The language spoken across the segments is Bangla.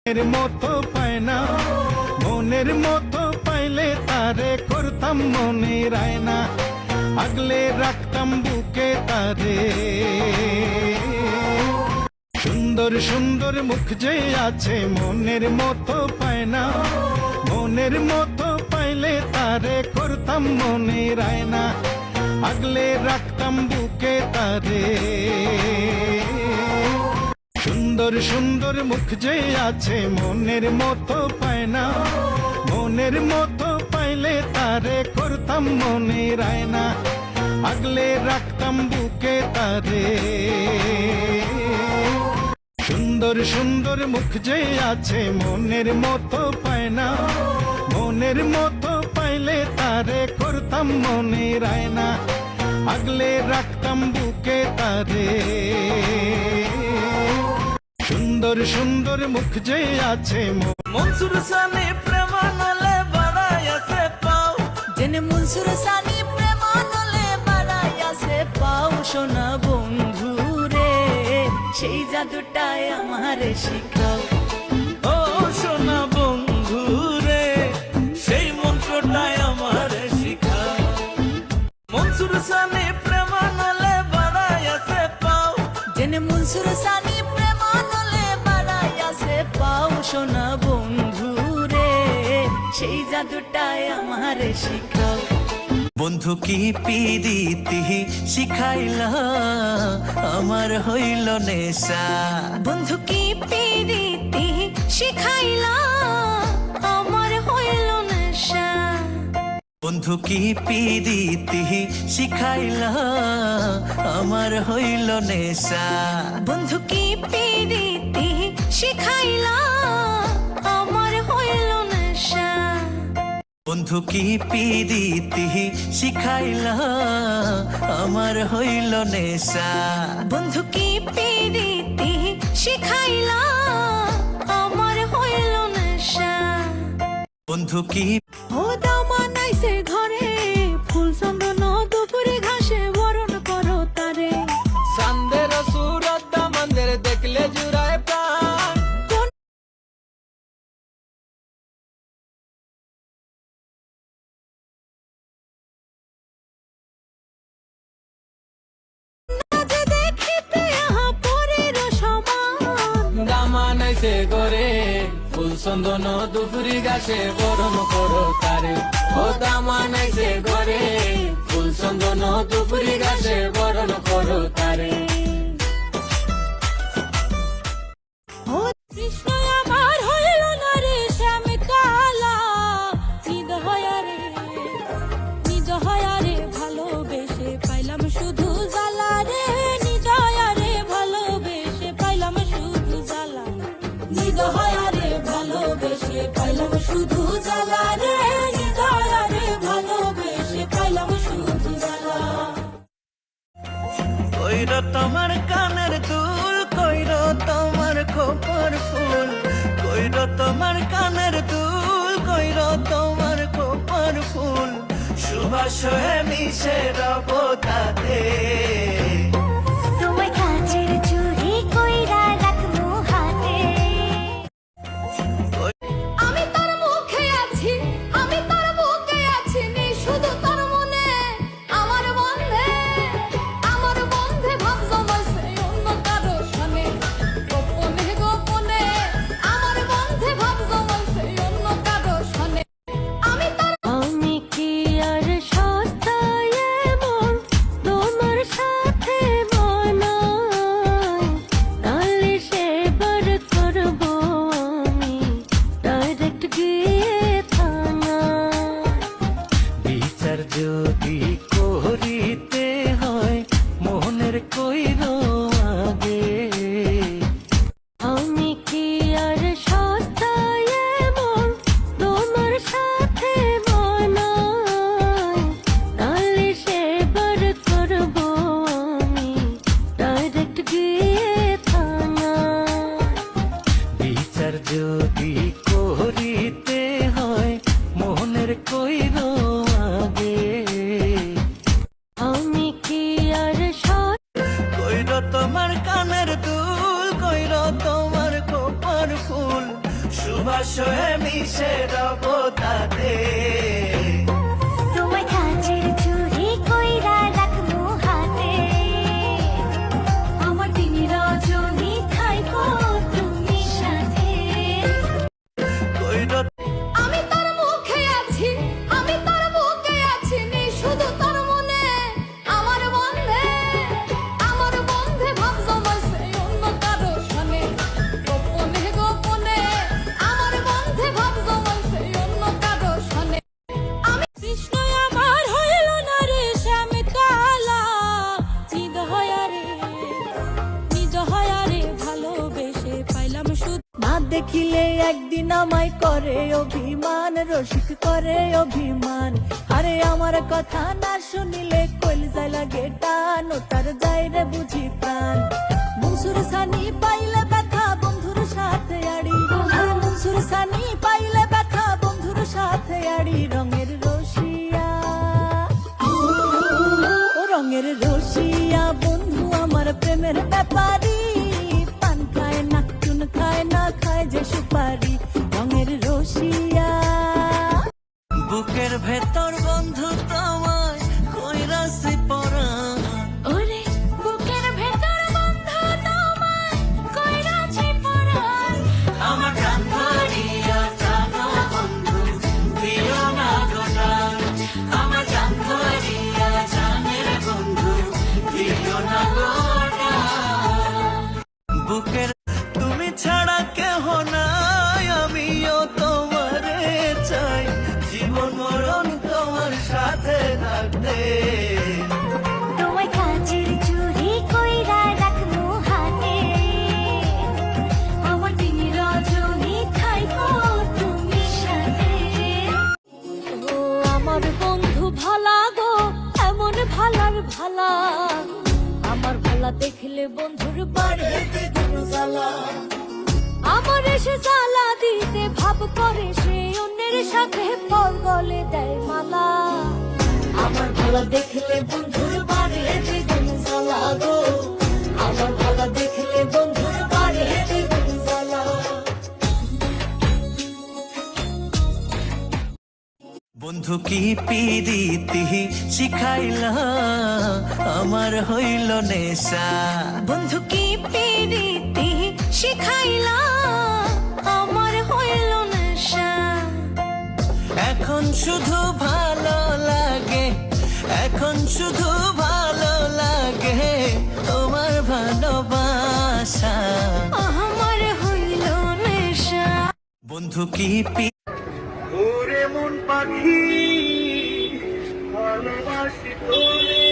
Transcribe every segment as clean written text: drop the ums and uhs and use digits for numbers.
মতো পায় না, মনের মতো পাইলে তারে করতাম মনের আয়না, আগলে রাখতাম বুকে তারে। সুন্দর সুন্দর মুখ যে আছে মনের মতো পায় না, মনের মতো পাইলে তারে করতাম মনের আয়না, আগলে রাখতাম বুকে তারে। সুন্দর সুন্দর মুখ যে আছে মনের মতো পায় না, মনের মতো পাইলে তারে করতাম মনের আয়না, আগলে রাখতাম বুকে তারে। সুন্দর সুন্দর মুখ যে আছে মনের মতো পায় না, মনের মতো পাইলে তারে করতাম মনের আয়না, আগলে রাখতাম বুকে তারে। সুন্দর সুন্দর মুখ যে আছে মনসুর সানি প্রেমানলে বাড়াইয়াছে পাও, জেনে মনসুর সানি প্রেমানলে বাড়াইয়াছে পাও। সোনা বন্ধু রে সেই জাদুটাই আমারে শিখাও। ও সোনা বন্ধু রে সেই মন্ত্রটাই আমারে শিখাও। মনসুর সানি প্রেমানলে বাড়াইয়াছে পাও, জেনে মনসুর সানি প্রেমানলে বাড়াইয়াছে পাও। সোনা বন্ধু রে সেই জাদুটাই আমারে শিখাও। বন্ধু কি পিরিতি শিখাইলা আমার হইল নেশা, বন্ধু কি পিরিতি শিখাইলা আমার হইল নেশা। বন্ধু কি পিরিতি শিখাইলা আমার হইল নেশা, বন্ধু কি পিরিতি শিখাইলা আমার হইল নেশা। বন্ধু কি পিরিতি শিখাইলা আমার হইল নেশা, বন্ধু কি পিরিতি শিখাইলা আমার হইল নেশা। বন্ধু কি ও দামানাইছে ঘরে ফুল চন্দন দুপুরে ঘাসে বরণ করো তারে। চাঁদের সুরত দামানদের দেখলে জুড়ায় প্রাণ, দেখিতে আহা পরের সমান। দামানাইছে গরে ফুল চন্দন দুপুরি গাছে বরণ করো তারে। ও দামানাইছে গরে ফুল চন্দন দুপুরি গাছে বরণ করো তারে। ও কৃষ্ণ আমার হইল না রে শ্যাম কালা, নিদ হয়ারে নিদ হয়ারে ভালোবেসে পাইলাম শুধু জ্বালা রে। নিদ হয়ারে ভালোবেসে পাইলাম শুধু জ্বালা, নিদ হয়ারে ভালোবেসে পাইলাম শুধু জ্বালা রে। নিদ হয়ারে ভালোবেসে পাইলাম শুধু জ্বালা। কইরো তোমার কানের দুল, কইরো তোমার খোপার ফুল, কইরো তোমার কানের দুল, কইরো তোমার খোপার ফুল, সুবাস হয়ে মিশে রব তাতে। তোমায় কাচের চুড়ি কইরা রাখমু হাতে। আমি তোর মুখে আছি, আমি তোর বুকে আছি, নেই শুধু তোর মনে আমার বন্ধে। আমার বন্ধে ভাব জমাইছে অন্য কারো সনে, গোপনে গোপনে আমার বন্ধে ভাব জমাইছে অন্য কারো সনে। আমি তোর আমি কি আর সস্তায় এমন তোমার সাথে মানাই, তাহলে সেবার করবো আমি ডাইরেক্ট গিয়ে থানা। বিচার যদি করিতে হয় মোহনের কইরো আগে, আমি কি আর সস্তায় এমন তোমার সাথে মানাই, তাহলে সেবার করবো আমি ডাইরেক্ট গিয়ে থানা। বিচার যদি করিতে হয় মোহনের কইরো আগে, আমি কি আর কইরো তোমার কানের দুল, কইরো তোমার খোপার ফুল, ভালোবাসো মিশে রব তাতে তোমায় কাচের চুড়ি কইরা রাখবো হাতে আমার দিন রজনী থাইকো তুমি সাথে কইরো আমি তোর মুখে আছি আমি তোর বুকে আছি নি শুধু তোর মনে আমার বন্ধে ভাব জমাইছে অন্য কারো সনে গোপনে গোপনে আমার বন্ধে ভাব জমাইছে অন্য কারো সনে আমি কৃষ্ণ আমার হইল না রে শ্যাম কালা নিজ হয়ারে ভালোবেসে পাইলাম শুধু না দেখিলে একদিন আমায় করে অভিমান রসিক করে অভিমান আরে আমার কথা না শুনিলে কলিজায় লাগে টান ও তার যায় রে বুঝি প্রাণ মনসুর সানি পাইলে ব্যথা বন্ধুর সাথে আড়ি আর মনসুর সানি পাইলে ব্যথা বন্ধুর সাথে আড়ি রঙের রসিয়া ও রঙের রসিয়া বন্ধু আমার প্রেমের ব্যাপারী পান খায় না চুন খায় না খায় যে সুপারি রঙের রসিয়া বুকের ভেতর বন্ধু তোমায় কইরাছি পরা ওরে বুকের ভেতর বন্ধু তোমায় কইরাছি পরাণ আমার প্রাণ ভরিয়া জানো বন্ধু দিও না গোটান আমার প্রাণ ভরিয়া জানের বন্ধু দিও না গোটান বুকের তুমি ছাড়া কেহ নাই আমিও তোমারে চাই জীবন মরণ তোমার সাথে থাকতে তোমায় কাচের চুড়ি কইরা রাখবো হাতে আমার দিন রজনী থাইকো তুমি সাথে ও আমার বন্ধু ভালা গো এমন ভালার ভালা আমার ভালা দেখলে বন্ধুর বাড়ে দ্বিগুণ জ্বালা আমার এসে জ্বালা দিতে ভাব করে সে অন্যের সাথে পর গলে দেয় মালা আমার ভালা দেখলে বন্ধুর বাড়ে দ্বিগুণ জ্বালা গো আমার ভালা দেখলে বন্ধুর বাড়ে দ্বিগুণ জ্বালা বন্ধু কি পিরিতি শিখাইলা আমার হইল নেশা বন্ধু কি পিরিতি শিখাইলা আমার হইল নেশা এখন শুধু ভালো লাগে এখন শুধু ভালো লাগে তোমার ভালোবাসা আমার হইল নেশা বন্ধু কি ওরে মন পাখি ভালোবাসি তোরে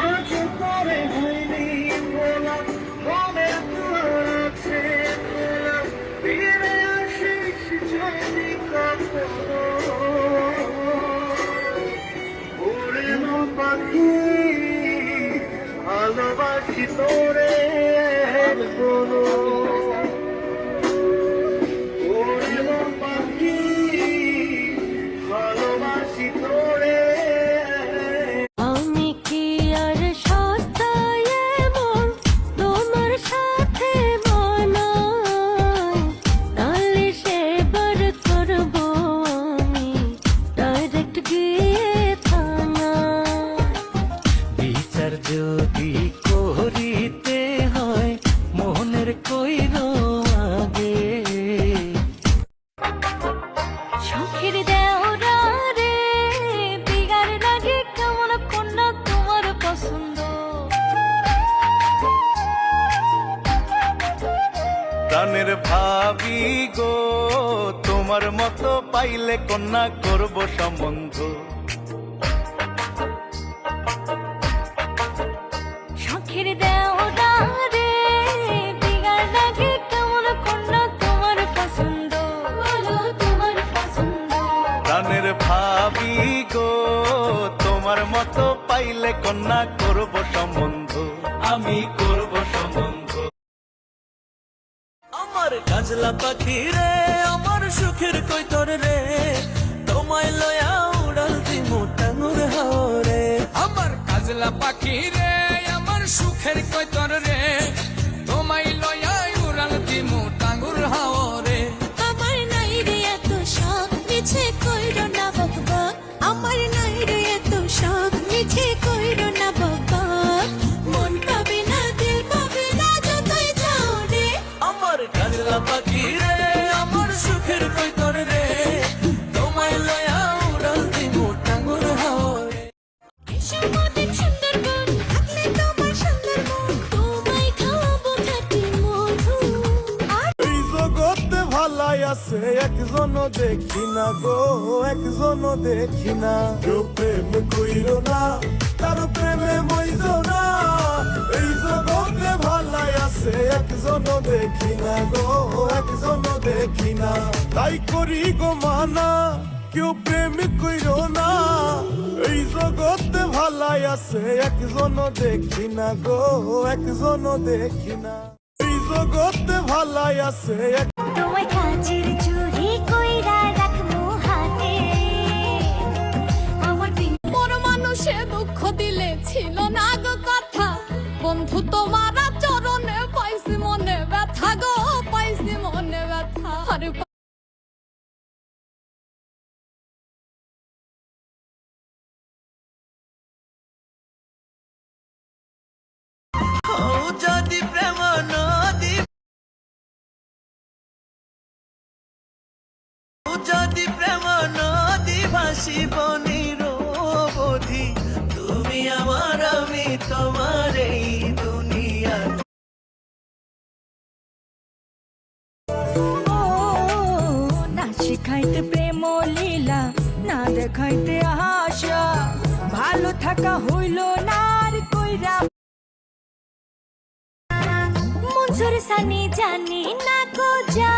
আজ করে হয়নি বলা মনে তোর আছে তোলা ফিরে আসিস যদি কখনো ওরে মন পাখি ভালোবাসি তোরে বলো ওরে মন পাখি ভালোবাসি তোরে আমি কি আর সস্তায় এমন তোমার সাথে মানাই তাহলে সেবার করবো আমি ডাইরেক্ট গিয়ে থানা বিচার যদি করিতে হয় মনের কইর আগে শখের দেওরা রে বিগার লাগে কেমন কন্যা তোমার পছন্দ প্রাণের ভাবি গো তোমার মতো পাইলে কন্যা করব সম্বন্ধ শখের দেওরা রে বিগার লাগে কেমন কন্যা তোমার পছন্দ বলো তোমার পছন্দ প্রাণের ভাবি গো তোমার মতো পাইলে কন্যা করব সম্বন্ধ আমি করব সম্বন্ধ আমার কাজলা পাখি রে আমার সুখের কৈতর রে তোমায় লয়া উড়াল দিমু টাঙ্গুর হাওরে আমার কাজলা পাখি রে আমার সুখের কৈতর রে তোমায় আছে একজনও দেখি না গো, একজনও দেখি না। কেউ প্রেম কইরো না, কারো প্রেমে মইজো না, এই জগতে ভালাই আছে একজনও দেখি না গো, একজনও দেখি না। তাই করি গো মানা, কেউ প্রেম কইরো না, এই জগতে ভালাই আছে একজনও দেখি না গো, একজনও দেখি না। এই জগতে ভালাই আছে তোমায় কাচের চুরি কইরা রাখমু হাতে আমার দিন বড় মানুষে দুঃখ দিলে ছিল না গো কথা, বন্ধু তোমার চরণে পাইছি মনে ব্যথা গো, পাইছি মনে ব্যথা। আরে ও যদি প্রেম নদী, ও যদি প্রেম নদী ভাসিব নিরবধি, তুমি আমার আমি তোমার এই দুনিয়া। না শিখাইতে প্রেম লীলা, না দেখাইতে আশা, ভালো থাকা হইল না আর কইরা মনসুর সানি জানি না কো যা